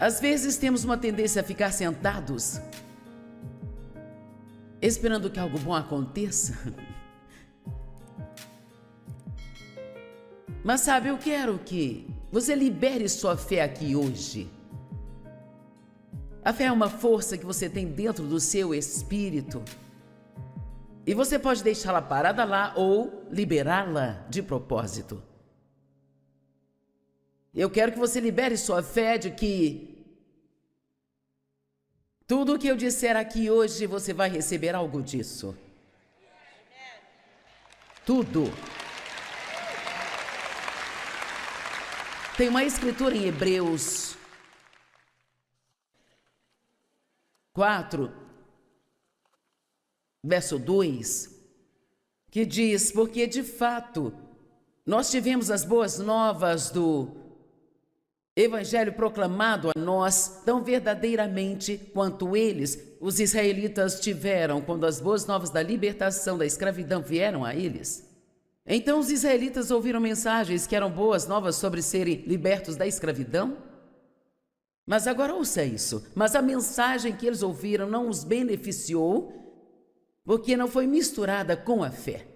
Às vezes temos uma tendência a ficar sentados, esperando que algo bom aconteça. Mas sabe, eu quero que você libere sua fé aqui hoje. A fé é uma força que você tem dentro do seu espírito. E você pode deixá-la parada lá ou liberá-la de propósito. Eu quero que você libere sua fé de que tudo o que eu disser aqui hoje, você vai receber algo disso. Tudo. Tem uma escritura em Hebreus 4, verso 2, que diz: porque de fato nós tivemos as boas novas do Evangelho proclamado a nós tão verdadeiramente quanto eles, os israelitas, tiveram quando as boas novas da libertação da escravidão vieram a eles. Então os israelitas ouviram mensagens que eram boas novas sobre serem libertos da escravidão. Mas agora ouça isso, mas a mensagem que eles ouviram não os beneficiou, porque não foi misturada com a fé.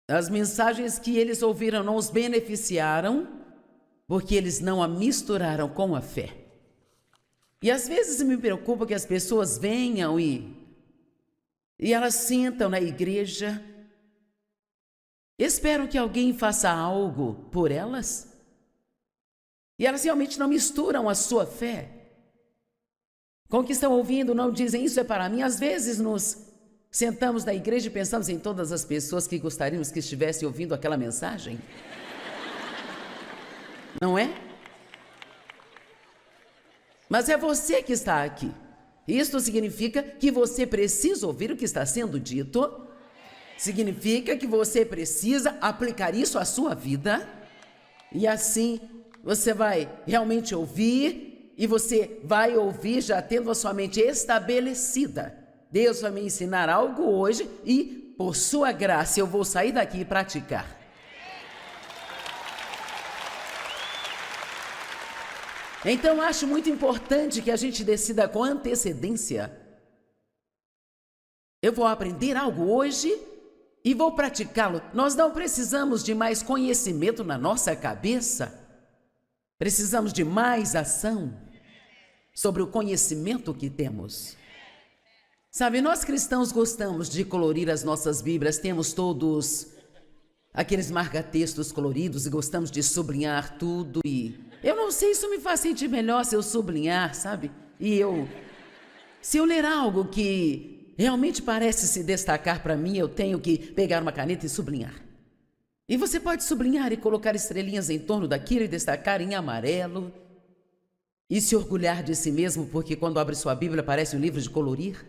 As mensagens que eles ouviram não os beneficiaram, porque eles não a misturaram com a fé. E às vezes me preocupa que as pessoas venham e elas sentam na igreja, esperam que alguém faça algo por elas, e elas realmente não misturam a sua fé com o que estão ouvindo, não dizem isso é para mim. Às vezes nos sentamos na igreja e pensamos em todas as pessoas que gostaríamos que estivessem ouvindo aquela mensagem. Não é? Mas é você que está aqui. Isto significa que você precisa ouvir o que está sendo dito. Significa que você precisa aplicar isso à sua vida. E assim você vai realmente ouvir, e você vai ouvir já tendo a sua mente estabelecida. Deus vai me ensinar algo hoje e, por sua graça, eu vou sair daqui e praticar. Então, acho muito importante que a gente decida com antecedência. Eu vou aprender algo hoje e vou praticá-lo. Nós não precisamos de mais conhecimento na nossa cabeça. Precisamos de mais ação sobre o conhecimento que temos. Sabe, nós cristãos gostamos de colorir as nossas Bíblias, temos todos aqueles marca-textos coloridos e gostamos de sublinhar tudo. E eu não sei, isso me faz sentir melhor se eu sublinhar, sabe? Se eu ler algo que realmente parece se destacar para mim, eu tenho que pegar uma caneta e sublinhar. E você pode sublinhar e colocar estrelinhas em torno daquilo e destacar em amarelo. E se orgulhar de si mesmo, porque quando abre sua Bíblia parece um livro de colorir.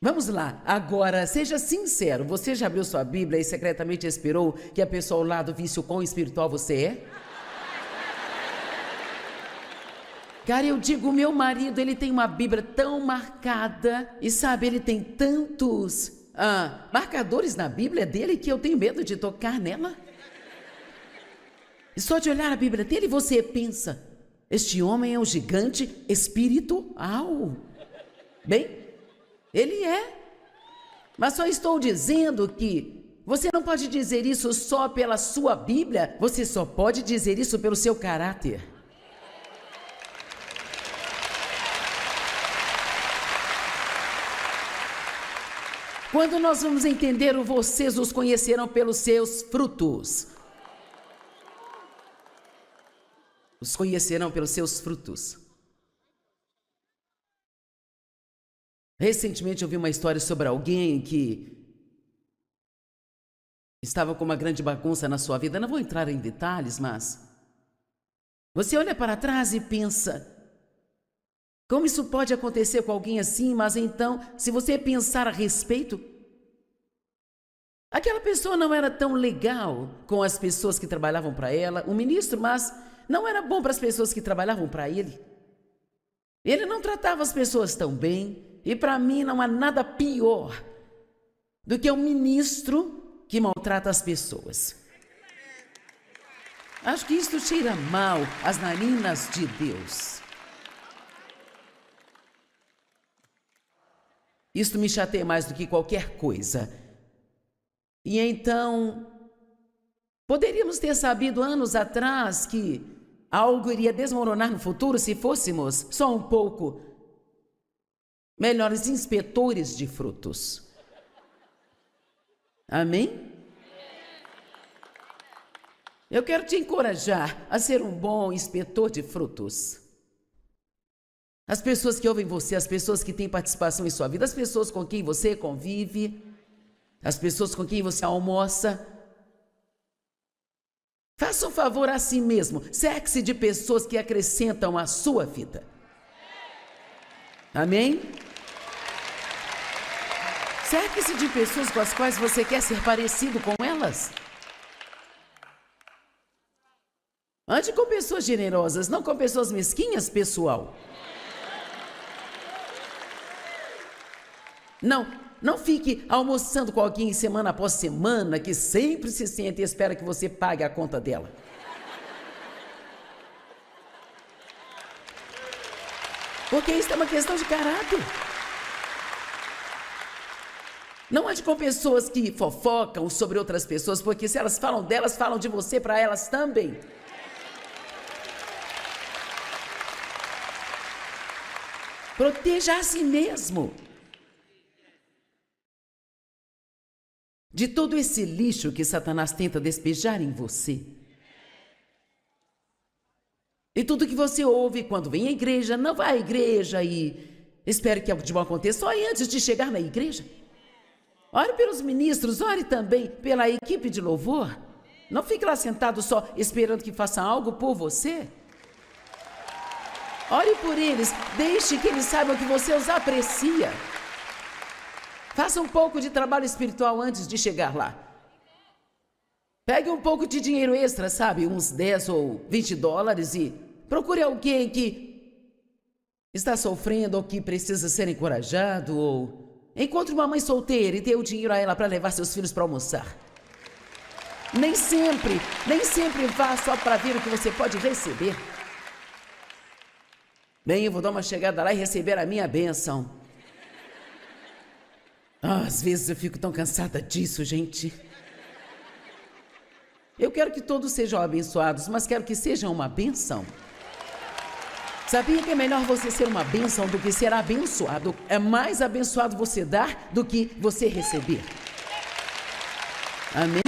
Vamos lá, agora seja sincero, você já abriu sua Bíblia e secretamente esperou que a pessoa ao lado visse o quão espiritual você é? Cara, eu digo, meu marido, ele tem uma Bíblia tão marcada e sabe, ele tem tantos marcadores na Bíblia dele que eu tenho medo de tocar nela. E só de olhar a Bíblia dele você pensa, este homem é um gigante espiritual. Bem, ele é. Mas só estou dizendo que você não pode dizer isso só pela sua Bíblia, você só pode dizer isso pelo seu caráter. Quando nós vamos entender, vocês os conhecerão pelos seus frutos. Os conhecerão pelos seus frutos. Recentemente eu vi uma história sobre alguém que estava com uma grande bagunça na sua vida. Não vou entrar em detalhes, mas você olha para trás e pensa, como isso pode acontecer com alguém assim? Mas então, se você pensar a respeito, aquela pessoa não era tão legal com as pessoas que trabalhavam para ela, o ministro, mas não era bom para as pessoas que trabalhavam para ele. Ele não tratava as pessoas tão bem, e para mim não há nada pior do que um ministro que maltrata as pessoas. Acho que isto cheira mal às narinas de Deus. Isto me chateia mais do que qualquer coisa. E então, poderíamos ter sabido anos atrás que algo iria desmoronar no futuro se fôssemos só um pouco melhores inspetores de frutos. Amém? Eu quero te encorajar a ser um bom inspetor de frutos. As pessoas que ouvem você, as pessoas que têm participação em sua vida, as pessoas com quem você convive, as pessoas com quem você almoça. Faça um favor a si mesmo. Cerque-se de pessoas que acrescentam à sua vida. Amém? Cerque-se de pessoas com as quais você quer ser parecido com elas. Ande com pessoas generosas, não com pessoas mesquinhas, pessoal. Não fique almoçando com alguém semana após semana que sempre se senta e espera que você pague a conta dela. Porque isso é uma questão de caráter. Não ande com pessoas que fofocam sobre outras pessoas, porque se elas falam delas, falam de você para elas também. Proteja a si mesmo de todo esse lixo que Satanás tenta despejar em você. E tudo que você ouve quando vem à igreja, não vá à igreja e espere que algo de bom aconteça só antes de chegar na igreja. Ore pelos ministros, ore também pela equipe de louvor. Não fique lá sentado só esperando que faça algo por você. Ore por eles, deixe que eles saibam que você os aprecia. Faça um pouco de trabalho espiritual antes de chegar lá. Pegue um pouco de dinheiro extra, sabe? Uns 10 ou 20 dólares e procure alguém que está sofrendo ou que precisa ser encorajado, ou encontre uma mãe solteira e dê o dinheiro a ela para levar seus filhos para almoçar. Nem sempre vá só para ver o que você pode receber. Bem, eu vou dar uma chegada lá e receber a minha bênção. Às vezes eu fico tão cansada disso, gente. Eu quero que todos sejam abençoados, mas quero que sejam uma bênção. Sabia que é melhor você ser uma bênção do que ser abençoado? É mais abençoado você dar do que você receber. Amém?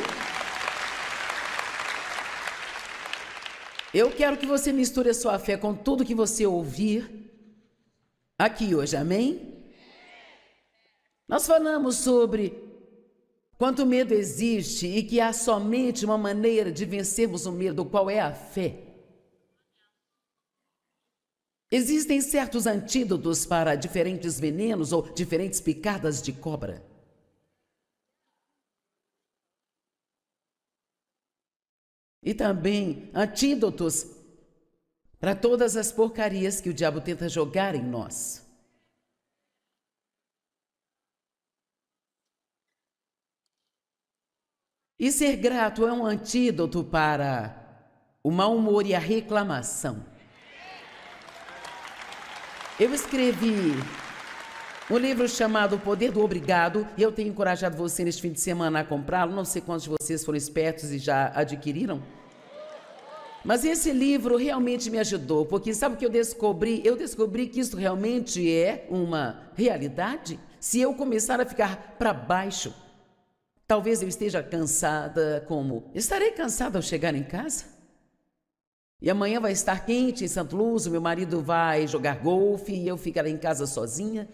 Eu quero que você misture a sua fé com tudo que você ouvir aqui hoje, amém? Nós falamos sobre quanto medo existe e que há somente uma maneira de vencermos o medo, qual é a fé. Existem certos antídotos para diferentes venenos ou diferentes picadas de cobra. E também antídotos para todas as porcarias que o diabo tenta jogar em nós. E ser grato é um antídoto para o mau humor e a reclamação. Eu escrevi um livro chamado O Poder do Obrigado e eu tenho encorajado você neste fim de semana a comprá-lo. Não sei quantos de vocês foram espertos e já adquiriram. Mas esse livro realmente me ajudou, porque sabe o que eu descobri? Eu descobri que isso realmente é uma realidade. Se eu começar a ficar para baixo, talvez eu esteja cansada, como estarei cansada ao chegar em casa. E amanhã vai estar quente em Santo Luz, o meu marido vai jogar golfe e eu ficarei em casa sozinha.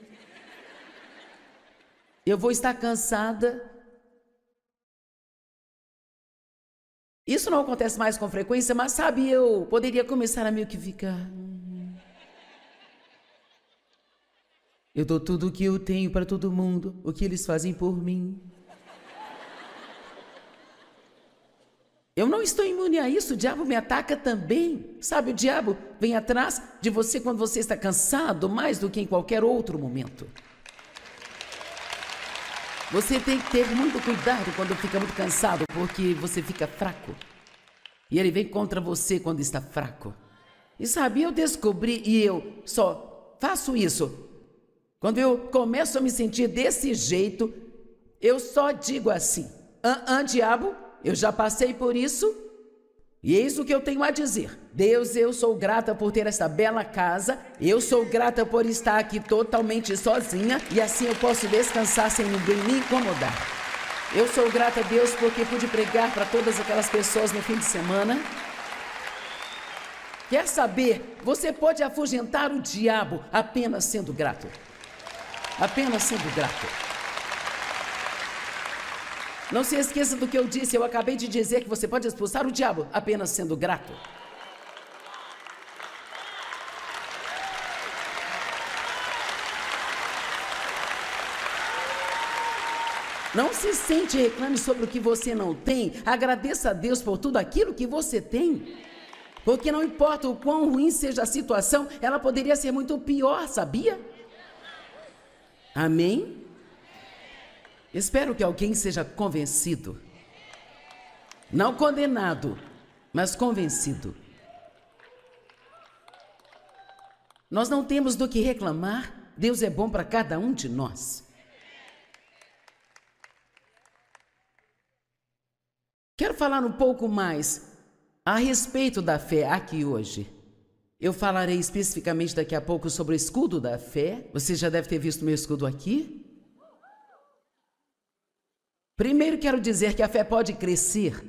Eu vou estar cansada. Isso não acontece mais com frequência, mas sabe, eu poderia começar a meio que ficar... Eu dou tudo o que eu tenho para todo mundo, o que eles fazem por mim. Eu não estou imune a isso, o diabo me ataca também. Sabe, o diabo vem atrás de você quando você está cansado, mais do que em qualquer outro momento. Você tem que ter muito cuidado quando fica muito cansado, porque você fica fraco. E ele vem contra você quando está fraco. E sabe, eu descobri, e eu só faço isso. Quando eu começo a me sentir desse jeito, eu só digo assim: diabo, eu já passei por isso. E eis o que eu tenho a dizer. Deus, eu sou grata por ter esta bela casa. Eu sou grata por estar aqui totalmente sozinha. E assim eu posso descansar sem ninguém me incomodar. Eu sou grata a Deus porque pude pregar para todas aquelas pessoas no fim de semana. Quer saber? Você pode afugentar o diabo apenas sendo grato. Apenas sendo grato. Não se esqueça do que eu disse. Eu acabei de dizer que você pode expulsar o diabo apenas sendo grato. Não se sente e reclame sobre o que você não tem. Agradeça a Deus por tudo aquilo que você tem. Porque não importa o quão ruim seja a situação, ela poderia ser muito pior, sabia? Amém? Espero que alguém seja convencido. Não condenado, mas convencido. Nós não temos do que reclamar. Deus é bom para cada um de nós. Quero falar um pouco mais a respeito da fé aqui hoje. Eu falarei especificamente daqui a pouco sobre o escudo da fé. Você já deve ter visto meu escudo aqui. Primeiro quero dizer que a fé pode crescer.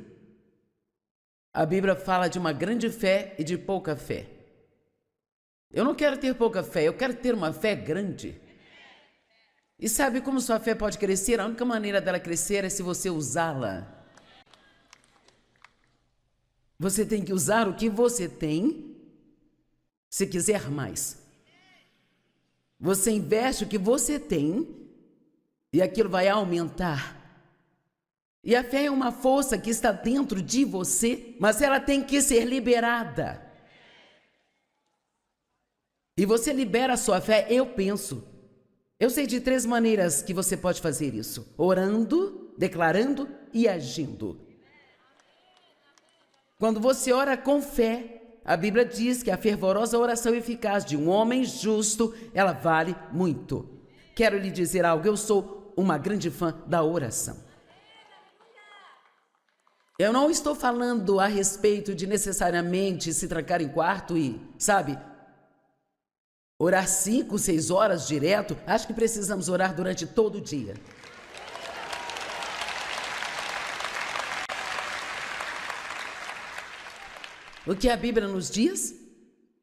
A Bíblia fala de uma grande fé e de pouca fé. Eu não quero ter pouca fé, eu quero ter uma fé grande. E sabe como sua fé pode crescer? A única maneira dela crescer é se você usá-la. Você tem que usar o que você tem, se quiser mais. Você investe o que você tem e aquilo vai aumentar. E a fé é uma força que está dentro de você, mas ela tem que ser liberada. E você libera a sua fé, eu penso. Eu sei de 3 maneiras que você pode fazer isso: orando, declarando e agindo. Quando você ora com fé, a Bíblia diz que a fervorosa oração eficaz de um homem justo, ela vale muito. Quero lhe dizer algo, eu sou uma grande fã da oração. Eu não estou falando a respeito de necessariamente se trancar em quarto e, sabe, orar 5, 6 horas direto. Acho que precisamos orar durante todo o dia. O que a Bíblia nos diz?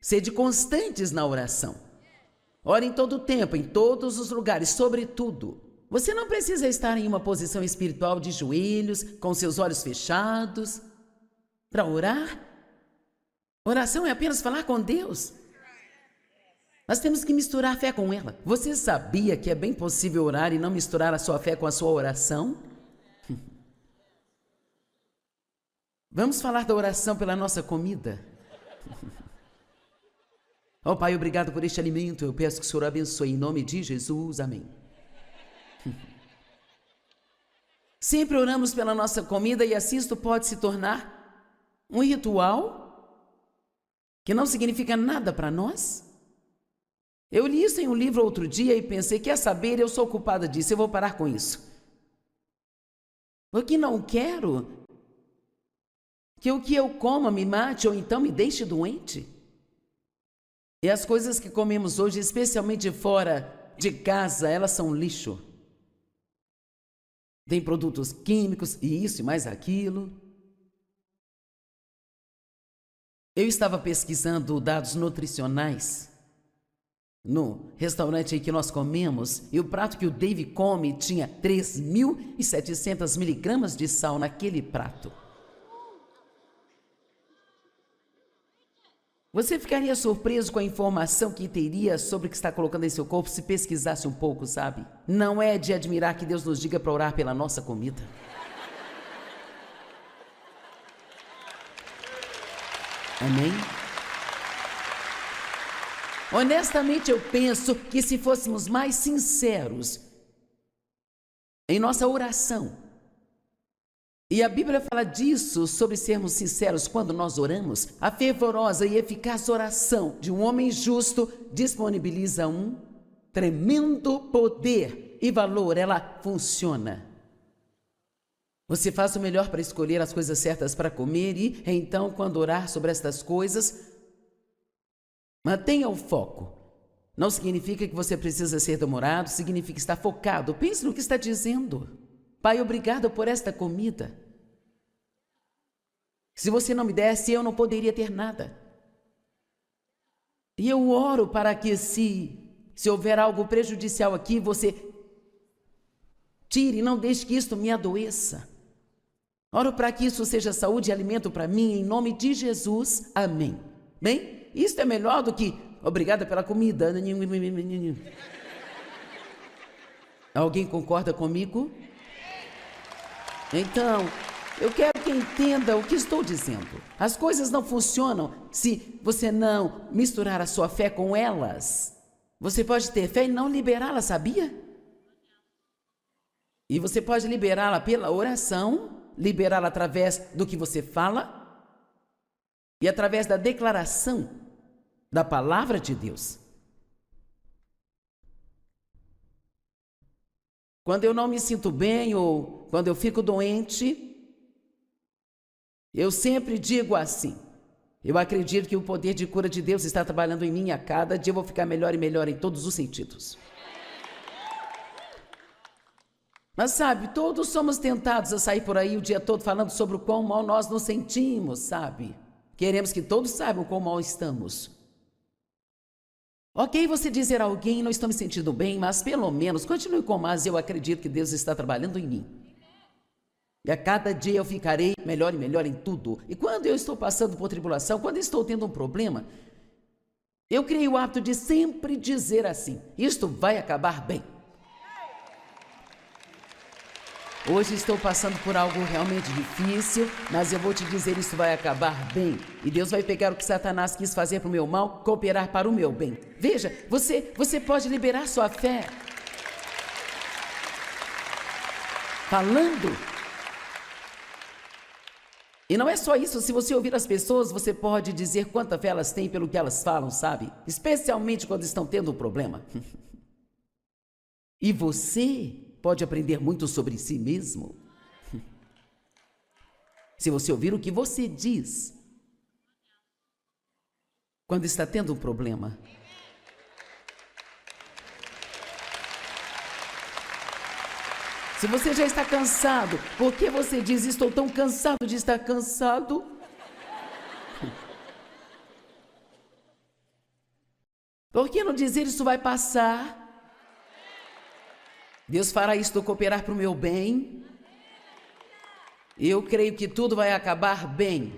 Sede constantes na oração. Ore em todo o tempo, em todos os lugares, sobretudo. Você não precisa estar em uma posição espiritual de joelhos, com seus olhos fechados, para orar. Oração é apenas falar com Deus. Nós temos que misturar a fé com ela. Você sabia que é bem possível orar e não misturar a sua fé com a sua oração? Vamos falar da oração pela nossa comida. Oh, Pai, obrigado por este alimento. Eu peço que o Senhor abençoe em nome de Jesus. Amém. Sempre oramos pela nossa comida e assim isto pode se tornar um ritual que não significa nada para nós. Eu li isso em um livro outro dia e pensei, quer saber, eu sou culpada disso, eu vou parar com isso. Porque não quero que o que eu coma me mate ou então me deixe doente. E as coisas que comemos hoje, especialmente fora de casa, elas são lixo. Tem produtos químicos e isso e mais aquilo. Eu estava pesquisando dados nutricionais no restaurante em que nós comemos e o prato que o Dave come tinha 3.700 miligramas de sal naquele prato. Você ficaria surpreso com a informação que teria sobre o que está colocando em seu corpo se pesquisasse um pouco, sabe? Não é de admirar que Deus nos diga para orar pela nossa comida. Amém? Honestamente, eu penso que se fôssemos mais sinceros em nossa oração. E a Bíblia fala disso, sobre sermos sinceros quando nós oramos. A fervorosa e eficaz oração de um homem justo disponibiliza um tremendo poder e valor. Ela funciona. Você faz o melhor para escolher as coisas certas para comer e, então, quando orar sobre estas coisas, mantenha o foco. Não significa que você precisa ser demorado, significa estar focado. Pense no que está dizendo. Pai, obrigado por esta comida. Se você não me desse, eu não poderia ter nada. E eu oro para que se houver algo prejudicial aqui, você tire, não deixe que isto me adoeça. Oro para que isso seja saúde e alimento para mim, em nome de Jesus. Amém. Bem, isto é melhor do que obrigada pela comida. Alguém concorda comigo? Então, eu quero que entenda o que estou dizendo. As coisas não funcionam se você não misturar a sua fé com elas. Você pode ter fé e não liberá-la, sabia? E você pode liberá-la pela oração, liberá-la através do que você fala e através da declaração da palavra de Deus. Quando eu não me sinto bem ou quando eu fico doente, eu sempre digo assim: eu acredito que o poder de cura de Deus está trabalhando em mim, a cada dia eu vou ficar melhor e melhor em todos os sentidos. Mas sabe, todos somos tentados a sair por aí o dia todo falando sobre o quão mal nós nos sentimos, sabe? Queremos que todos saibam quão mal estamos. Ok, você dizer a alguém, não estou me sentindo bem, mas pelo menos continue com mas eu acredito que Deus está trabalhando em mim. E a cada dia eu ficarei melhor e melhor em tudo. E quando eu estou passando por tribulação, quando estou tendo um problema, eu criei o hábito de sempre dizer assim: isto vai acabar bem. Hoje estou passando por algo realmente difícil, mas eu vou te dizer, isso vai acabar bem. E Deus vai pegar o que Satanás quis fazer para o meu mal, cooperar para o meu bem. Veja, você pode liberar sua fé falando. E não é só isso, se você ouvir as pessoas, você pode dizer quanta fé elas têm pelo que elas falam, sabe? Especialmente quando estão tendo um problema. E você pode aprender muito sobre si mesmo. Se você ouvir o que você diz quando está tendo um problema. Se você já está cansado, por que você diz: estou tão cansado de estar cansado? Por que não dizer isso vai passar? Deus fará isto cooperar para o meu bem. Eu creio que tudo vai acabar bem.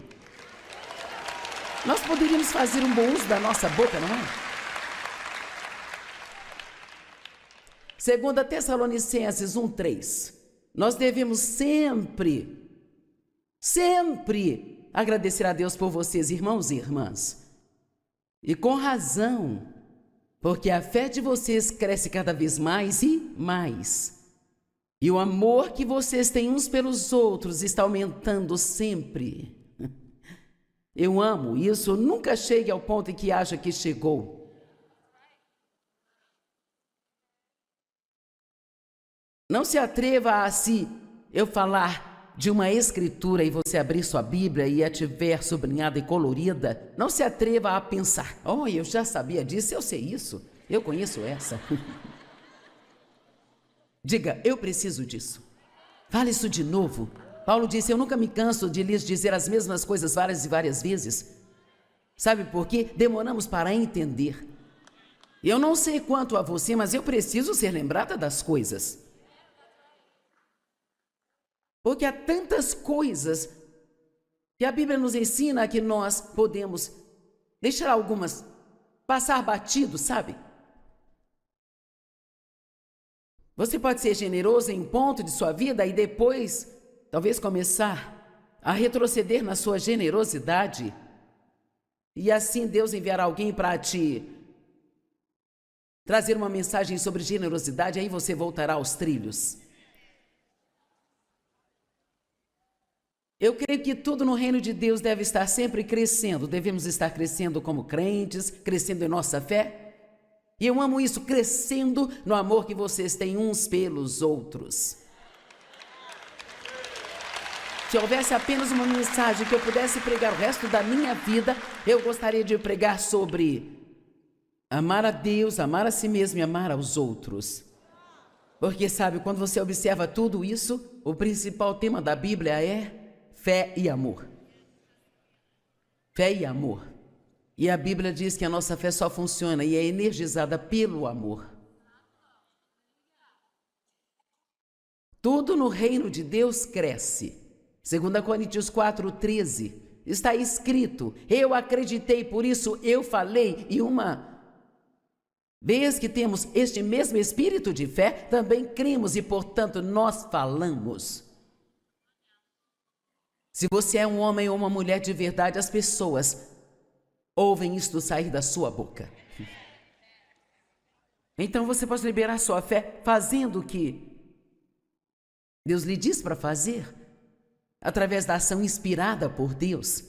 Nós poderíamos fazer um bom uso da nossa boca, não é? 2 Tessalonicenses 1:3. Nós devemos sempre agradecer a Deus por vocês, irmãos e irmãs. E com razão, porque a fé de vocês cresce cada vez mais e mais. E o amor que vocês têm uns pelos outros está aumentando sempre. Eu amo isso, nunca chegue ao ponto em que acha que chegou. Não se atreva a eu falar de uma escritura e você abrir sua Bíblia e a tiver sublinhada e colorida. Não se atreva a pensar: oh, eu já sabia disso, eu sei isso, eu conheço essa. Diga: eu preciso disso. Fale isso de novo. Paulo disse: eu nunca me canso de lhes dizer as mesmas coisas várias e várias vezes. Sabe por quê? Demoramos para entender. Eu não sei quanto a você, mas eu preciso ser lembrada das coisas. Porque há tantas coisas que a Bíblia nos ensina que nós podemos deixar algumas passar batido, sabe? Você pode ser generoso em um ponto de sua vida e depois, talvez, começar a retroceder na sua generosidade. E assim Deus enviará alguém para te trazer uma mensagem sobre generosidade, aí você voltará aos trilhos. Eu creio que tudo no reino de Deus deve estar sempre crescendo. Devemos estar crescendo como crentes, crescendo em nossa fé. E eu amo isso, crescendo no amor que vocês têm uns pelos outros. Se houvesse apenas uma mensagem que eu pudesse pregar o resto da minha vida, eu gostaria de pregar sobre amar a Deus, amar a si mesmo e amar aos outros. Porque, sabe, quando você observa tudo isso, o principal tema da Bíblia é fé e amor. Fé e amor. E a Bíblia diz que a nossa fé só funciona e é energizada pelo amor. Tudo no reino de Deus cresce. 2 Coríntios 4:13 está escrito: eu acreditei, por isso eu falei. E uma vez que temos este mesmo espírito de fé, também cremos e, portanto, nós falamos. Se você é um homem ou uma mulher de verdade, as pessoas ouvem isto sair da sua boca. Então você pode liberar sua fé fazendo o que Deus lhe diz para fazer, através da ação inspirada por Deus.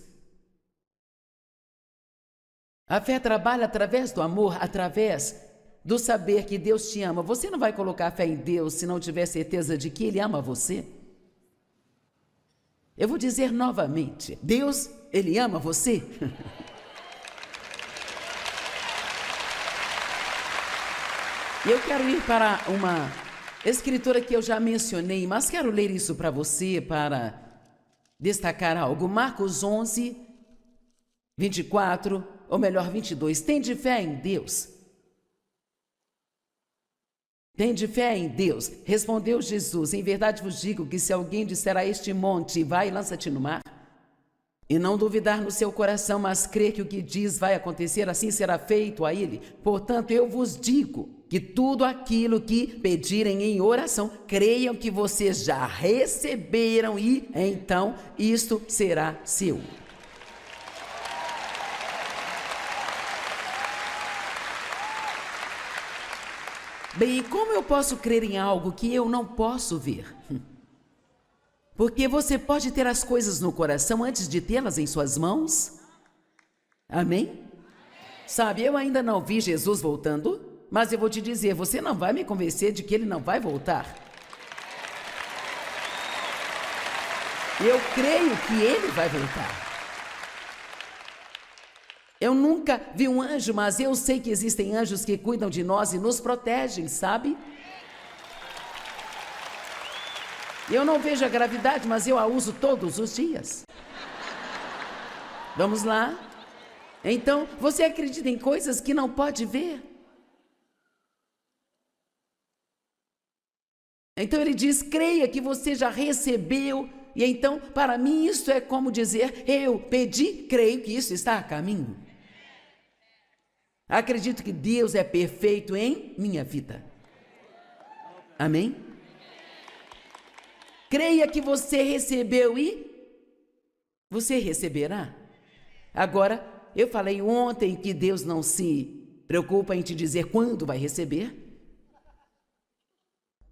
A fé trabalha através do amor, através do saber que Deus te ama. Você não vai colocar fé em Deus se não tiver certeza de que Ele ama você. Eu vou dizer novamente, Deus, Ele ama você. Eu quero ir para uma escritora que eu já mencionei, mas quero ler isso para você, para destacar algo. Marcos 11, 24, ou melhor, 22. Tende fé em Deus. Tende fé em Deus. Respondeu Jesus: em verdade vos digo que se alguém disser a este monte, vai e lança-te no mar, e não duvidar no seu coração, mas crer que o que diz vai acontecer, assim será feito a ele. Portanto, eu vos digo que tudo aquilo que pedirem em oração, creiam que vocês já receberam e, então, isto será seu. Bem, e como eu posso crer em algo que eu não posso ver? Porque você pode ter as coisas no coração antes de tê-las em suas mãos? Amém? Sabe, eu ainda não vi Jesus voltando, mas eu vou te dizer, você não vai me convencer de que Ele não vai voltar. Eu creio que Ele vai voltar. Eu nunca vi um anjo, mas eu sei que existem anjos que cuidam de nós e nos protegem, sabe? Eu não vejo a gravidade, mas eu a uso todos os dias. Vamos lá? Então, você acredita em coisas que não pode ver? Então ele diz, creia que você já recebeu. E então, para mim, isso é como dizer, eu pedi, creio que isso está a caminho. Acredito que Deus é perfeito em minha vida. Amém? Creia que você recebeu e você receberá. Agora, eu falei ontem que Deus não se preocupa em te dizer quando vai receber.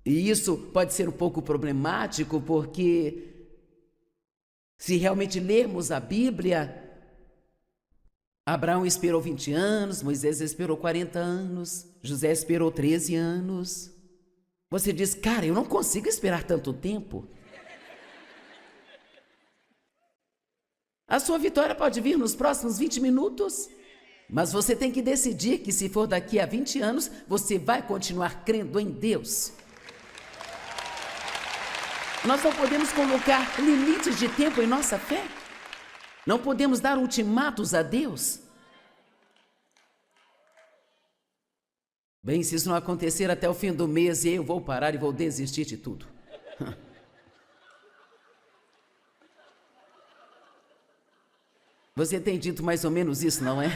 E isso pode ser um pouco problemático, porque se realmente lermos a Bíblia, Abraão esperou 20 anos, Moisés esperou 40 anos, José esperou 13 anos. Você diz, cara, eu não consigo esperar tanto tempo. A sua vitória pode vir nos próximos 20 minutos, mas você tem que decidir que se for daqui a 20 anos, você vai continuar crendo em Deus. Nós não podemos colocar limites de tempo em nossa fé. Não podemos dar ultimatos a Deus. Bem, se isso não acontecer até o fim do mês, eu vou parar e vou desistir de tudo. Você tem dito mais ou menos isso, não é?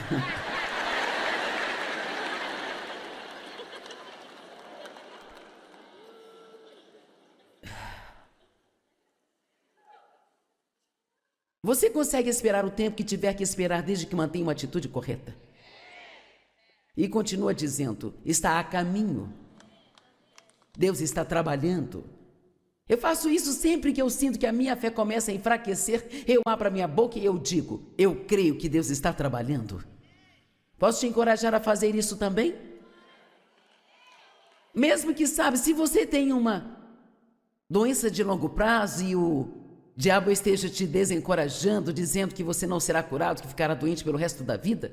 Você consegue esperar o tempo que tiver que esperar desde que mantenha uma atitude correta? E continua dizendo, está a caminho. Deus está trabalhando. Eu faço isso sempre que eu sinto que a minha fé começa a enfraquecer. Eu abro a minha boca e eu digo: eu creio que Deus está trabalhando. Posso te encorajar a fazer isso também? Mesmo que, sabe, se você tem uma doença de longo prazo e o diabo esteja te desencorajando, dizendo que você não será curado, que ficará doente pelo resto da vida,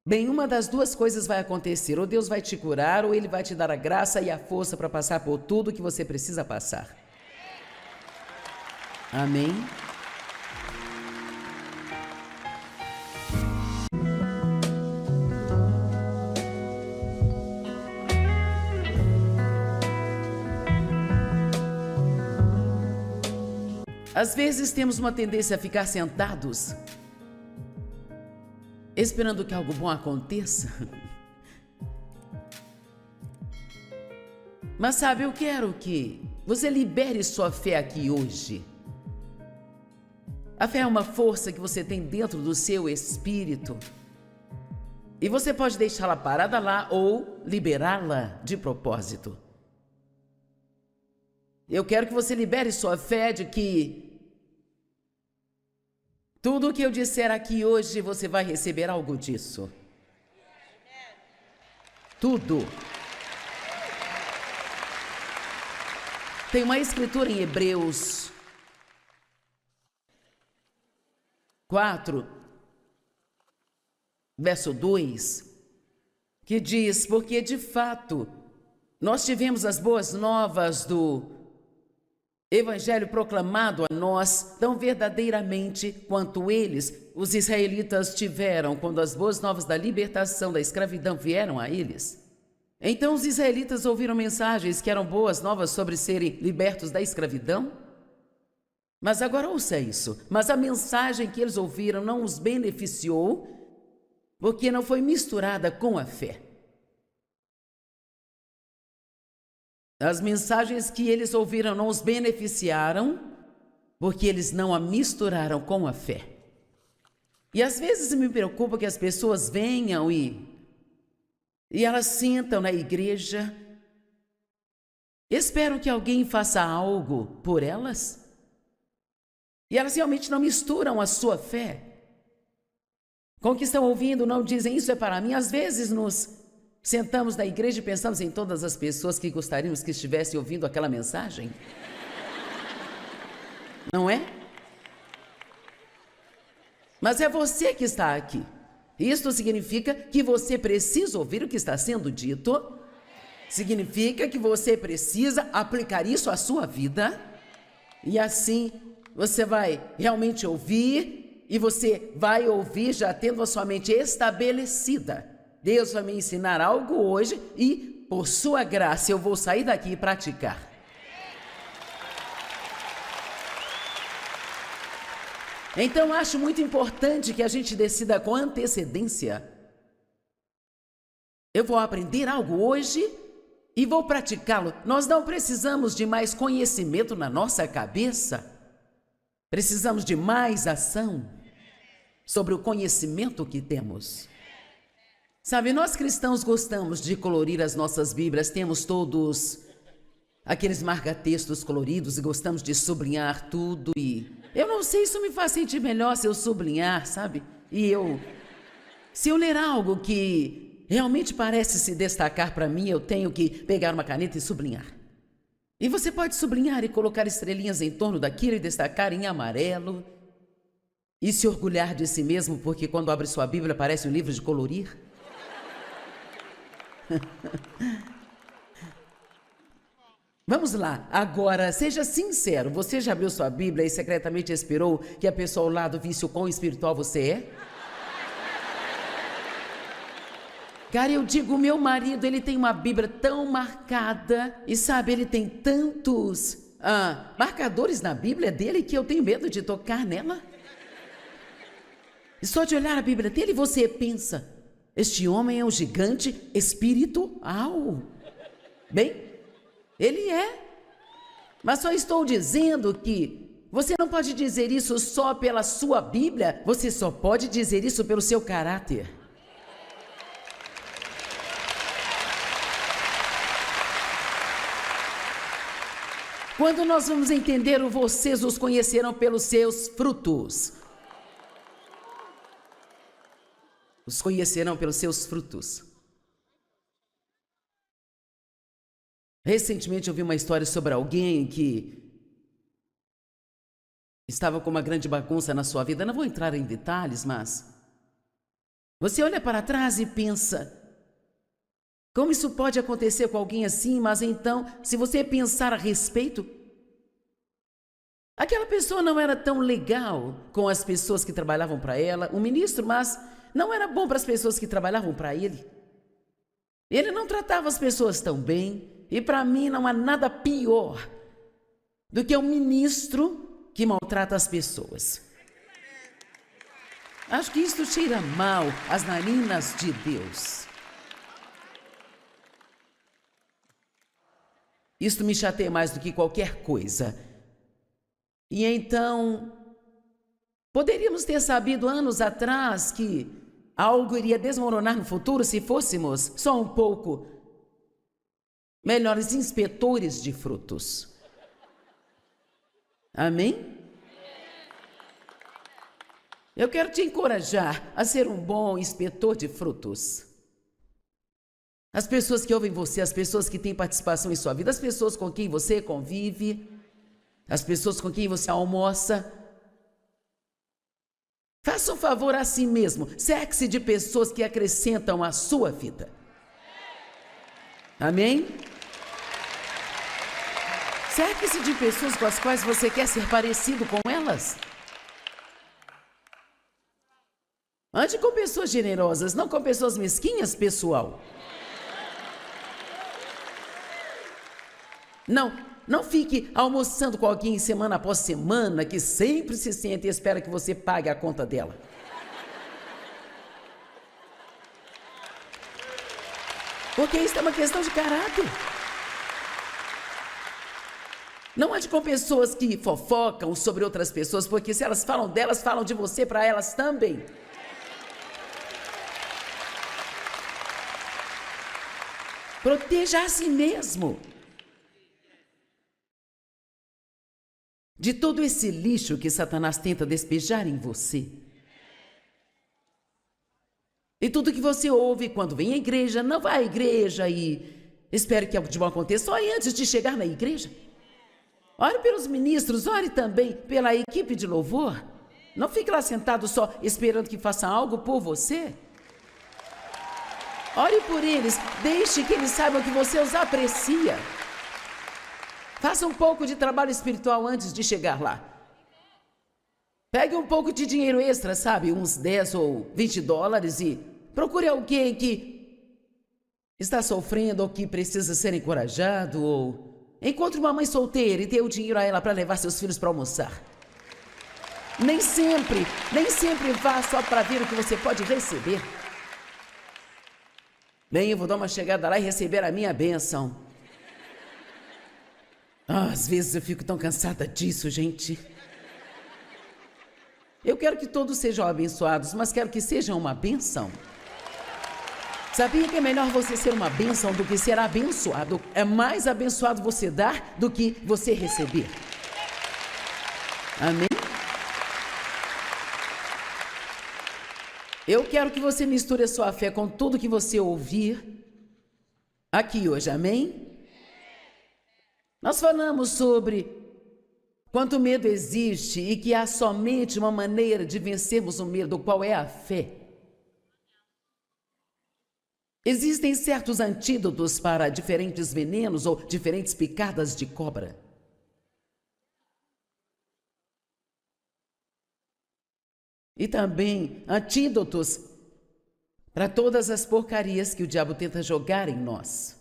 bem, uma das duas coisas vai acontecer: ou Deus vai te curar, ou Ele vai te dar a graça e a força para passar por tudo que você precisa passar. Amém? Às vezes temos uma tendência a ficar sentados, esperando que algo bom aconteça. Mas sabe, eu quero que você libere sua fé aqui hoje. A fé é uma força que você tem dentro do seu espírito. E você pode deixá-la parada lá ou liberá-la de propósito. Eu quero que você libere sua fé de que tudo o que eu disser aqui hoje, você vai receber algo disso. Tudo. Tem uma escritura em Hebreus 4, verso 2, que diz: porque de fato nós tivemos as boas novas do Evangelho proclamado a nós tão verdadeiramente quanto eles, os israelitas, tiveram quando as boas novas da libertação da escravidão vieram a eles. Então os israelitas ouviram mensagens que eram boas novas sobre serem libertos da escravidão. Mas agora ouça isso: mas a mensagem que eles ouviram não os beneficiou, porque não foi misturada com a fé. As mensagens que eles ouviram não os beneficiaram, porque eles não a misturaram com a fé. E às vezes me preocupa que as pessoas venham e elas sentam na igreja, esperam que alguém faça algo por elas, e elas realmente não misturam a sua fé com o que estão ouvindo, não dizem: isso é para mim. Às vezes nos sentamos na igreja e pensamos em todas as pessoas que gostaríamos que estivessem ouvindo aquela mensagem. Não é? Mas é você que está aqui. Isto significa que você precisa ouvir o que está sendo dito. Significa que você precisa aplicar isso à sua vida. E assim você vai realmente ouvir, e você vai ouvir já tendo a sua mente estabelecida. Deus vai me ensinar algo hoje e, por sua graça, eu vou sair daqui e praticar. Então, acho muito importante que a gente decida com antecedência: eu vou aprender algo hoje e vou praticá-lo. Nós não precisamos de mais conhecimento na nossa cabeça. Precisamos de mais ação sobre o conhecimento que temos. Sabe, nós cristãos gostamos de colorir as nossas Bíblias, temos todos aqueles marca-textos coloridos e gostamos de sublinhar tudo, e eu não sei, isso me faz sentir melhor se eu sublinhar, sabe? Se eu ler algo que realmente parece se destacar para mim, eu tenho que pegar uma caneta e sublinhar. E você pode sublinhar e colocar estrelinhas em torno daquilo e destacar em amarelo e se orgulhar de si mesmo, porque quando abre sua Bíblia parece um livro de colorir. Vamos lá, agora seja sincero: você já abriu sua Bíblia e secretamente esperou que a pessoa ao lado visse o quão espiritual você é? Cara, eu digo, meu marido, ele tem uma Bíblia tão marcada, e sabe, ele tem tantos marcadores na Bíblia dele que eu tenho medo de tocar nela. E só de olhar a Bíblia dele você pensa: este homem é um gigante espiritual. Bem, ele é. Mas só estou dizendo que você não pode dizer isso só pela sua Bíblia, você só pode dizer isso pelo seu caráter. Quando nós vamos entender o vocês os conhecerão pelos seus frutos. Os conhecerão pelos seus frutos. Recentemente eu vi uma história sobre alguém que estava com uma grande bagunça na sua vida. Não vou entrar em detalhes, mas você olha para trás e pensa, como isso pode acontecer com alguém assim? Mas então, se você pensar a respeito, aquela pessoa não era tão legal com as pessoas que trabalhavam para ela, o ministro, mas não era bom para as pessoas que trabalhavam para ele. Ele não tratava as pessoas tão bem. E para mim não há nada pior do que um ministro que maltrata as pessoas. Acho que isso cheira mal às narinas de Deus. Isto me chateia mais do que qualquer coisa. E então, poderíamos ter sabido anos atrás que algo iria desmoronar no futuro se fôssemos só um pouco melhores inspetores de frutos. Amém? Eu quero te encorajar a ser um bom inspetor de frutos. As pessoas que ouvem você, as pessoas que têm participação em sua vida, as pessoas com quem você convive, as pessoas com quem você almoça. Faça um favor a si mesmo. Cerque-se de pessoas que acrescentam à sua vida. Amém? Cerque-se de pessoas com as quais você quer ser parecido com elas. Ande com pessoas generosas, não com pessoas mesquinhas, pessoal. Não fique almoçando com alguém semana após semana que sempre se sente e espera que você pague a conta dela. Porque isso é uma questão de caráter. Não ande com pessoas que fofocam sobre outras pessoas, porque se elas falam delas, falam de você para elas também. Proteja a si mesmo de todo esse lixo que Satanás tenta despejar em você. E tudo que você ouve quando vem à igreja, não vá à igreja e espere que algo de bom aconteça só antes de chegar na igreja. Ore pelos ministros, ore também pela equipe de louvor. Não fique lá sentado só esperando que façam algo por você. Ore por eles, deixe que eles saibam que você os aprecia. Faça um pouco de trabalho espiritual antes de chegar lá. Pegue um pouco de dinheiro extra, sabe? Uns 10 ou 20 dólares e procure alguém que está sofrendo ou que precisa ser encorajado, ou encontre uma mãe solteira e dê o dinheiro a ela para levar seus filhos para almoçar. Nem sempre vá só para ver o que você pode receber. Bem, eu vou dar uma chegada lá e receber a minha bênção. Às vezes eu fico tão cansada disso, gente. Eu quero que todos sejam abençoados, mas quero que sejam uma bênção. Sabia que é melhor você ser uma bênção do que ser abençoado? É mais abençoado você dar do que você receber. Amém? Eu quero que você misture a sua fé com tudo que você ouvir aqui hoje, amém? Nós falamos sobre quanto medo existe e que há somente uma maneira de vencermos o medo, qual é a fé. Existem certos antídotos para diferentes venenos ou diferentes picadas de cobra. E também antídotos para todas as porcarias que o diabo tenta jogar em nós.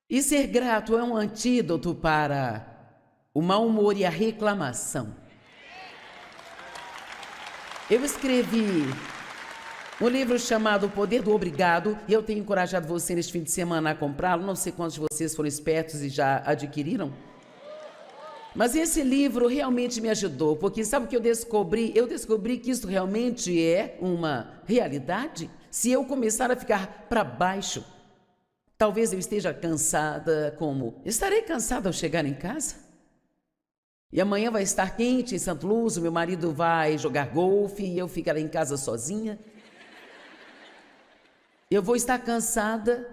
E ser grato é um antídoto para o mau humor e a reclamação. Eu escrevi um livro chamado O Poder do Obrigado e eu tenho encorajado você neste fim de semana a comprá-lo. Não sei quantos de vocês foram espertos e já adquiriram. Mas esse livro realmente me ajudou, porque sabe o que eu descobri? Eu descobri que isso realmente é uma realidade. se eu começar a ficar para baixo, talvez eu esteja cansada, como estarei cansada ao chegar em casa. E amanhã vai estar quente em Santo Luz, o meu marido vai jogar golfe e eu ficarei em casa sozinha. Eu vou estar cansada.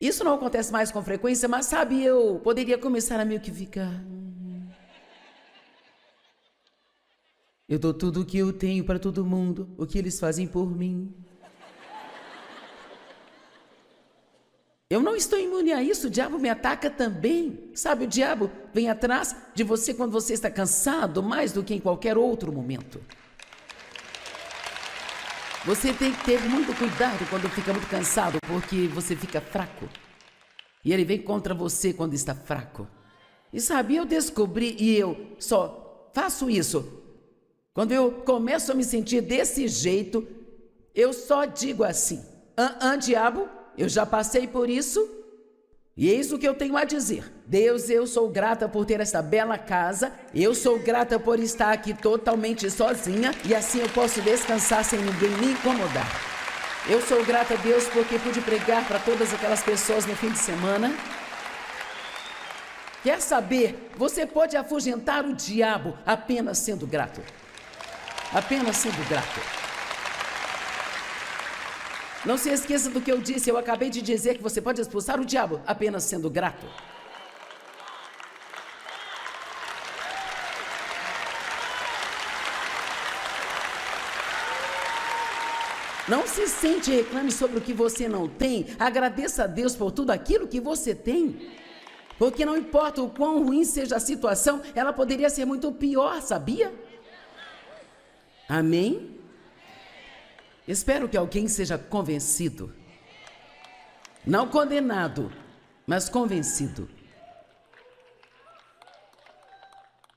Isso não acontece mais com frequência, mas sabe, eu poderia começar a meio que ficar... Eu dou tudo o que eu tenho para todo mundo, o que eles fazem por mim. Eu não estou imune a isso, o diabo me ataca também. Sabe, o diabo vem atrás de você quando você está cansado, mais do que em qualquer outro momento. Você tem que ter muito cuidado quando fica muito cansado, porque você fica fraco. E ele vem contra você quando está fraco. E sabe, eu descobri, e eu só faço isso. Quando eu começo a me sentir desse jeito, eu só digo assim, diabo, eu já passei por isso, e é isso que eu tenho a dizer. Deus, eu sou grata por ter esta bela casa, eu sou grata por estar aqui totalmente sozinha, e assim eu posso descansar sem ninguém me incomodar. Eu sou grata a Deus porque pude pregar para todas aquelas pessoas no fim de semana. Quer saber? Você pode afugentar o diabo apenas sendo grato. Apenas sendo grato. Não se esqueça do que eu disse, eu acabei de dizer que você pode expulsar o diabo apenas sendo grato. Não se sente e reclame sobre o que você não tem, agradeça a Deus por tudo aquilo que você tem. Porque não importa o quão ruim seja a situação, ela poderia ser muito pior, sabia? Amém? Espero que alguém seja convencido. Não condenado, mas convencido.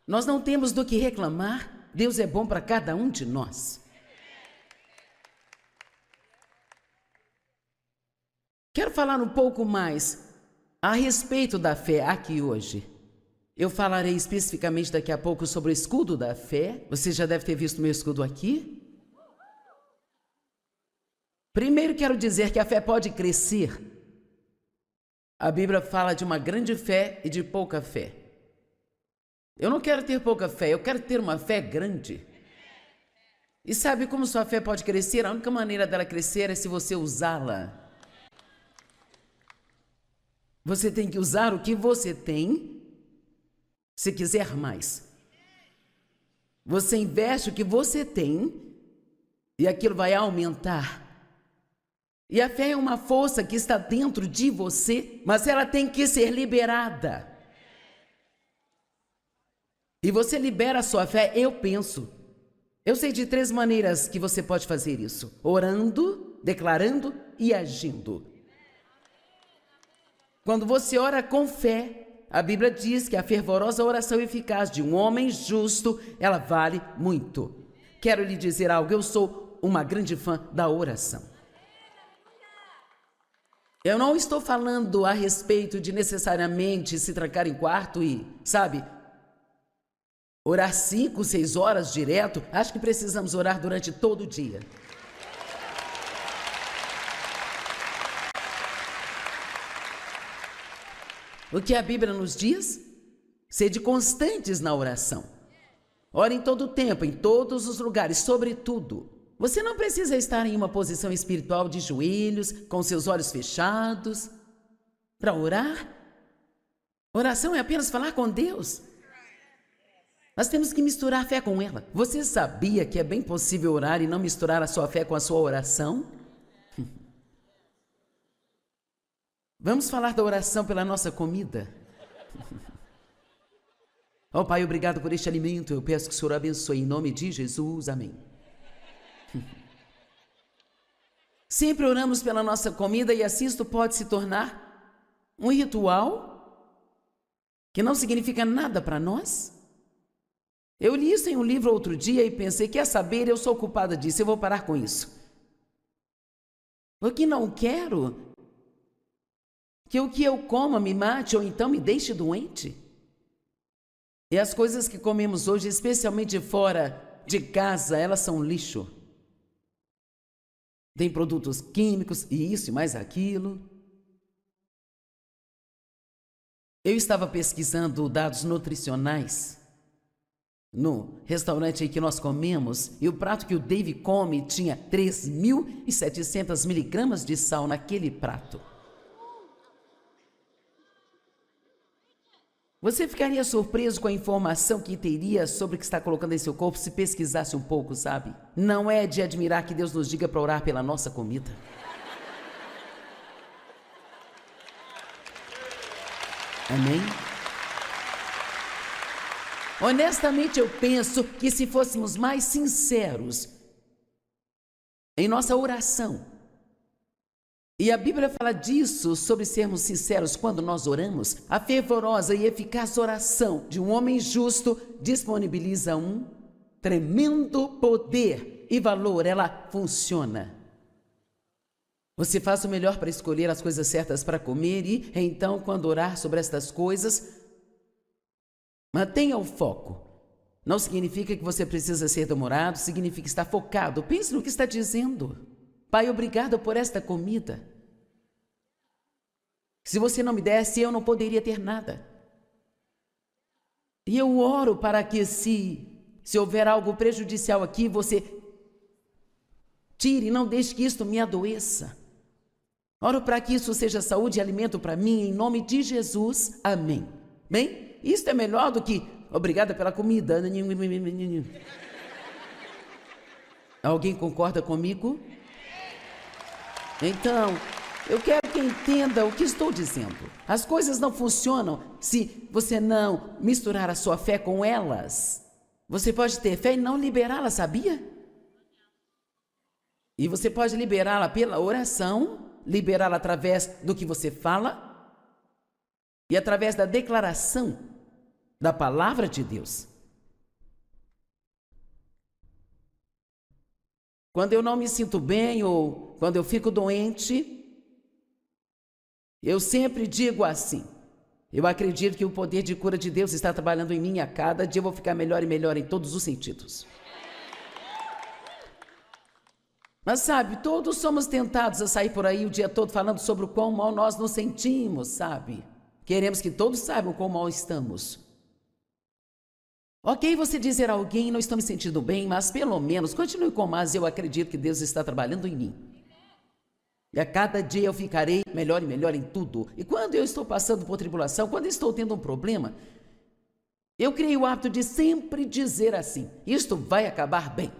Nós não temos do que reclamar. Deus é bom para cada um de nós. Quero falar um pouco mais a respeito da fé aqui hoje. Eu falarei especificamente daqui a pouco sobre o escudo da fé. Você já deve ter visto meu escudo aqui. Primeiro quero dizer que a fé pode crescer. A Bíblia fala de uma grande fé e de pouca fé. Eu não quero ter pouca fé, eu quero ter uma fé grande. E sabe como sua fé pode crescer? A única maneira dela crescer é se você usá-la. Você tem que usar o que você tem, se quiser mais. Você investe o que você tem e aquilo vai aumentar. E a fé é uma força que está dentro de você, mas ela tem que ser liberada. E você libera a sua fé, eu penso. Eu sei de 3 maneiras que você pode fazer isso: orando, declarando e agindo. Quando você ora com fé, a Bíblia diz que a fervorosa oração eficaz de um homem justo, ela vale muito. Quero lhe dizer algo, eu sou uma grande fã da oração. Eu não estou falando a respeito de necessariamente se trancar em quarto e, sabe, orar 5, 6 horas direto. Acho que precisamos orar durante todo o dia. O que a Bíblia nos diz? Sede constantes na oração. Ore em todo o tempo, em todos os lugares, sobretudo. Você não precisa estar em uma posição espiritual de joelhos, com seus olhos fechados, para orar. Oração é apenas falar com Deus. Nós temos que misturar a fé com ela. Você sabia que é bem possível orar e não misturar a sua fé com a sua oração? Vamos falar da oração pela nossa comida. Oh, Pai, obrigado por este alimento. Eu peço que o Senhor abençoe em nome de Jesus. Amém. Sempre oramos pela nossa comida e assim isto pode se tornar um ritual que não significa nada para nós. Eu li isso em um livro outro dia e pensei, quer saber, eu sou culpada disso, eu vou parar com isso. Porque não quero que o que eu coma me mate ou então me deixe doente. E as coisas que comemos hoje, especialmente fora de casa, elas são lixo. Tem produtos químicos e isso e mais aquilo. Eu estava pesquisando dados nutricionais no restaurante aí que nós comemos, e o prato que o Dave come tinha 3.700 miligramas de sal naquele prato. Você ficaria surpreso com a informação que teria sobre o que está colocando em seu corpo se pesquisasse um pouco, sabe? Não é de admirar que Deus nos diga para orar pela nossa comida. Amém? Honestamente, eu penso que se fôssemos mais sinceros em nossa oração, e a Bíblia fala disso, sobre sermos sinceros quando nós oramos, a fervorosa e eficaz oração de um homem justo disponibiliza um tremendo poder e valor, ela funciona. Você faz o melhor para escolher as coisas certas para comer e, então, quando orar sobre estas coisas, mantenha o foco. Não significa que você precisa ser demorado, significa estar focado. Pense no que está dizendo. Pai, obrigado por esta comida. Se você não me desse, eu não poderia ter nada. E eu oro para que se houver algo prejudicial aqui, você tire, não deixe que isto me adoeça. Oro para que isso seja saúde e alimento para mim, em nome de Jesus. Amém. Bem, isto é melhor do que obrigada pela comida. Alguém concorda comigo? Então, eu quero que entenda o que estou dizendo. As coisas não funcionam se você não misturar a sua fé com elas. Você pode ter fé e não liberá-la, sabia? E você pode liberá-la pela oração, liberá-la através do que você fala e através da declaração da palavra de Deus. Quando eu não me sinto bem ou quando eu fico doente, eu sempre digo assim: eu acredito que o poder de cura de Deus está trabalhando em mim, a cada dia eu vou ficar melhor e melhor em todos os sentidos. Mas sabe, todos somos tentados a sair por aí o dia todo falando sobre o quão mal nós nos sentimos, sabe? Queremos que todos saibam quão mal estamos. Ok, você dizer a alguém, não estou me sentindo bem, mas pelo menos continue com mas eu acredito que Deus está trabalhando em mim. E a cada dia eu ficarei melhor e melhor em tudo. E quando eu estou passando por tribulação, quando estou tendo um problema, eu criei o hábito de sempre dizer assim: isto vai acabar bem.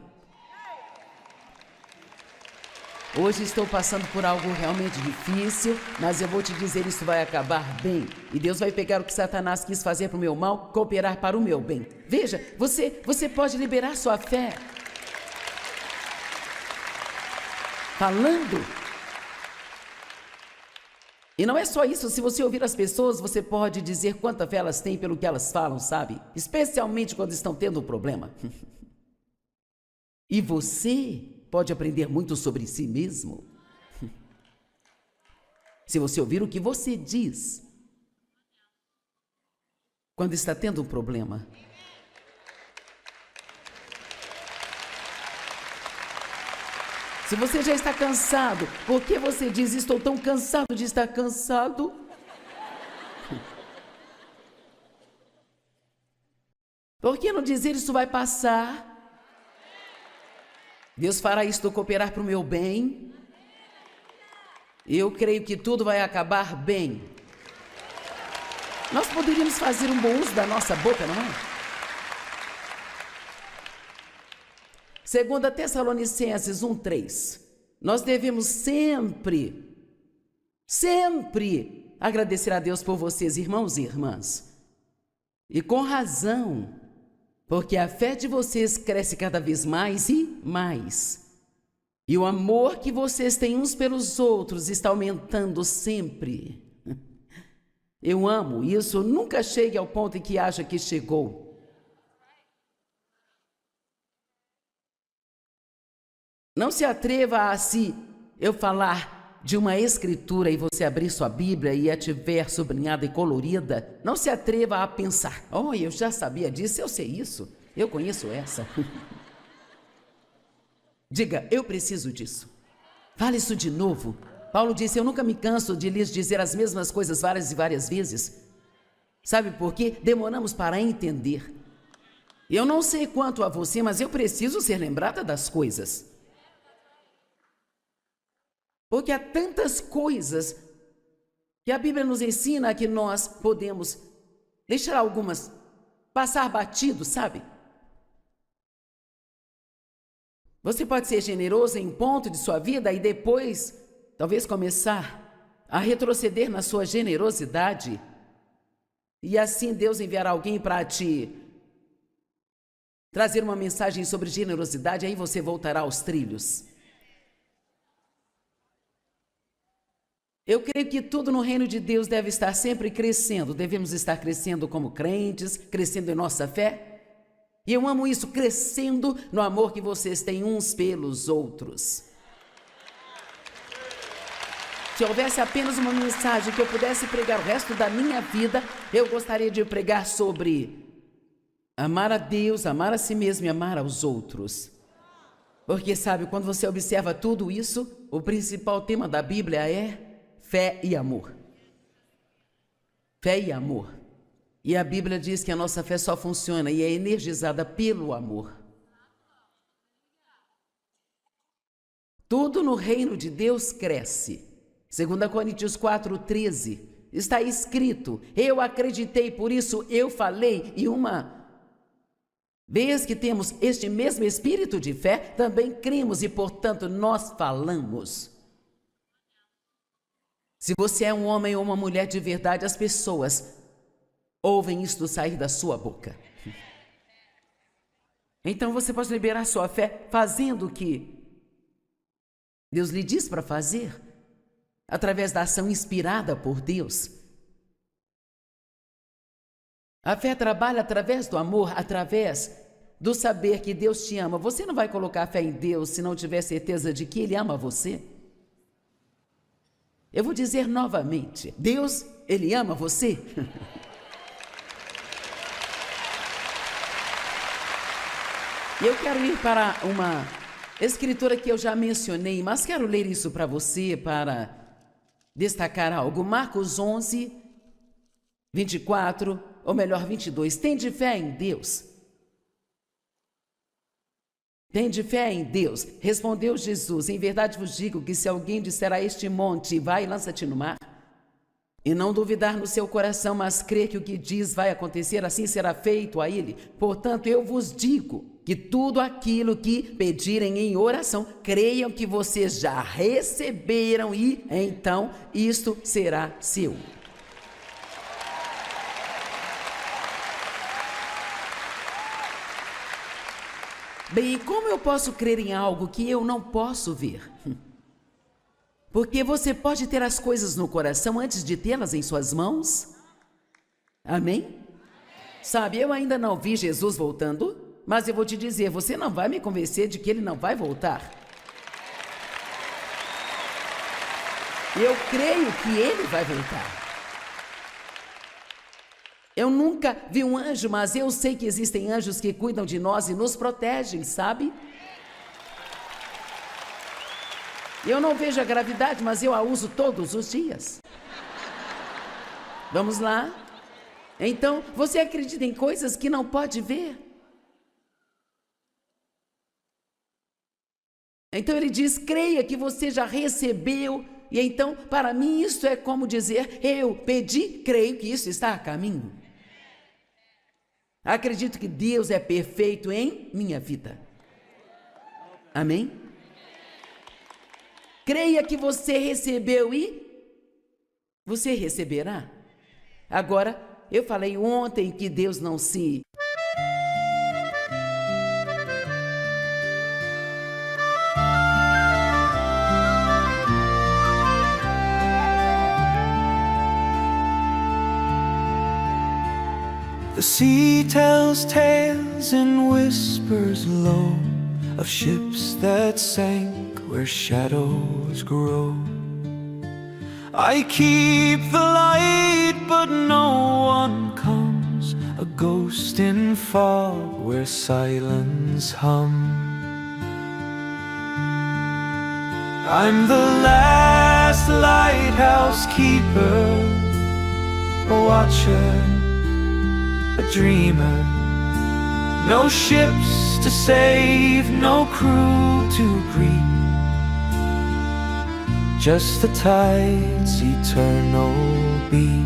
Hoje estou passando por algo realmente difícil, mas eu vou te dizer, isso vai acabar bem. E Deus vai pegar o que Satanás quis fazer para o meu mal, cooperar para o meu bem. Veja, você pode liberar sua fé falando. E não é só isso, se você ouvir as pessoas, você pode dizer quanta fé elas têm pelo que elas falam, sabe? Especialmente quando estão tendo um problema. E você pode aprender muito sobre si mesmo. Se você ouvir o que você diz quando está tendo um problema. Se você já está cansado, por que você diz: estou tão cansado de estar cansado? Por que não dizer: isso vai passar? Deus fará isto cooperar para o meu bem. Eu creio que tudo vai acabar bem. Nós poderíamos fazer um bom uso da nossa boca, não é? 2 Tessalonicenses 1:3. Nós devemos sempre agradecer a Deus por vocês, irmãos e irmãs. E com razão, porque a fé de vocês cresce cada vez mais e mais. E o amor que vocês têm uns pelos outros está aumentando sempre. Eu amo isso, nunca chegue ao ponto em que acha que chegou. Não se atreva a eu falar de uma escritura e você abrir sua Bíblia e a tiver sublinhada e colorida. Não se atreva a pensar: oh, eu já sabia disso, eu sei isso, eu conheço essa. Diga, eu preciso disso. Fale isso de novo. Paulo disse, eu nunca me canso de lhes dizer as mesmas coisas várias e várias vezes. Sabe por quê? Demoramos para entender. Eu não sei quanto a você, mas eu preciso ser lembrada das coisas. Porque há tantas coisas que a Bíblia nos ensina que nós podemos deixar algumas passar batido, sabe? Você pode ser generoso em um ponto de sua vida e depois, talvez começar a retroceder na sua generosidade. E assim Deus enviará alguém para te trazer uma mensagem sobre generosidade, aí você voltará aos trilhos. Eu creio que tudo no reino de Deus deve estar sempre crescendo. Devemos estar crescendo como crentes, crescendo em nossa fé. E eu amo isso, crescendo no amor que vocês têm uns pelos outros. Se houvesse apenas uma mensagem que eu pudesse pregar o resto da minha vida, eu gostaria de pregar sobre amar a Deus, amar a si mesmo e amar aos outros. Porque, sabe, quando você observa tudo isso, o principal tema da Bíblia é fé e amor. Fé e amor. E a Bíblia diz que a nossa fé só funciona e é energizada pelo amor. Tudo no reino de Deus cresce. 2 Coríntios 4:13 está escrito, eu acreditei, por isso eu falei, e uma vez que temos este mesmo espírito de fé, também cremos e, portanto, nós falamos. Se você é um homem ou uma mulher de verdade, as pessoas ouvem isto sair da sua boca. Então você pode liberar sua fé fazendo o que Deus lhe diz para fazer, através da ação inspirada por Deus. A fé trabalha através do amor, através do saber que Deus te ama. Você não vai colocar fé em Deus se não tiver certeza de que Ele ama você. Eu vou dizer novamente, Deus, Ele ama você. E eu quero ir para uma escritura que eu já mencionei, mas quero ler isso para você, para destacar algo. Marcos 11, 24, ou melhor, 22. Tende fé em Deus. Tende fé em Deus. Respondeu Jesus, em verdade vos digo que se alguém disser a este monte, vai e lança-te no mar, e não duvidar no seu coração, mas crer que o que diz vai acontecer, assim será feito a ele. Portanto, eu vos digo que tudo aquilo que pedirem em oração, creiam que vocês já receberam e, então, isto será seu. Bem, como eu posso crer em algo que eu não posso ver? Porque você pode ter as coisas no coração antes de tê-las em suas mãos. Amém? Sabe, eu ainda não vi Jesus voltando, mas eu vou te dizer, você não vai me convencer de que Ele não vai voltar. Eu creio que Ele vai voltar. Eu nunca vi um anjo, mas eu sei que existem anjos que cuidam de nós e nos protegem, sabe? Eu não vejo a gravidade, mas eu a uso todos os dias. Vamos lá? Então, você acredita em coisas que não pode ver? Então ele diz, creia que você já recebeu. E então, para mim, isso é como dizer, eu pedi, creio que isso está a caminho. Acredito que Deus é perfeito em minha vida. Amém? Creia que você recebeu e você receberá. Agora, eu falei ontem que Deus não se... The sea tells tales and whispers low of ships that sank where shadows grow. I keep the light but no one comes, a ghost in fog where silence hums. I'm the last lighthouse keeper, a watcher, a dreamer. No ships to save, no crew to greet, just the tide's eternal beat.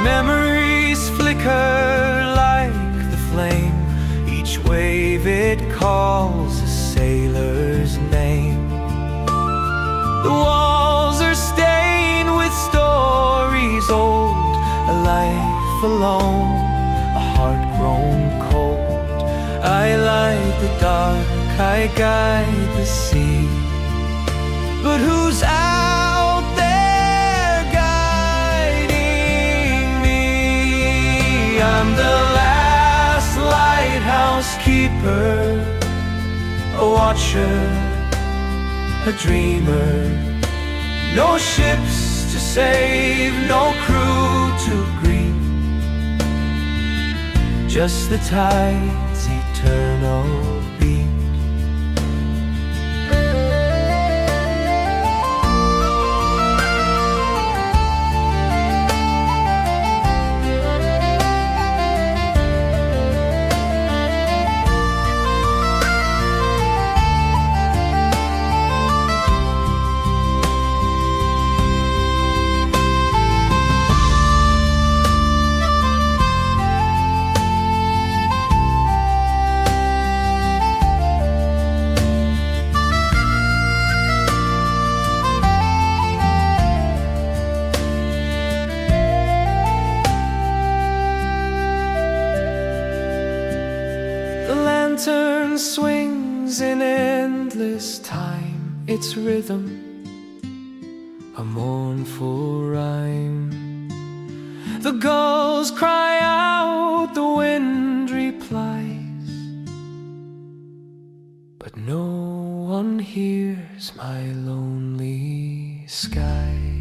Memories flicker like the flame, each wave it calls a sailor's name. The walls are stained with stories old, a life alone, a heart grown cold. I light the dark, I guide the sea, but who's out there guiding me? I'm the last lighthouse keeper, a watcher, a dreamer. No ships to save, no crew to greet, just the tide's eternal beat. The lantern swings in endless time, its rhythm a mournful rhyme. The gulls cry out, the wind replies, but no one hears my lonely sky.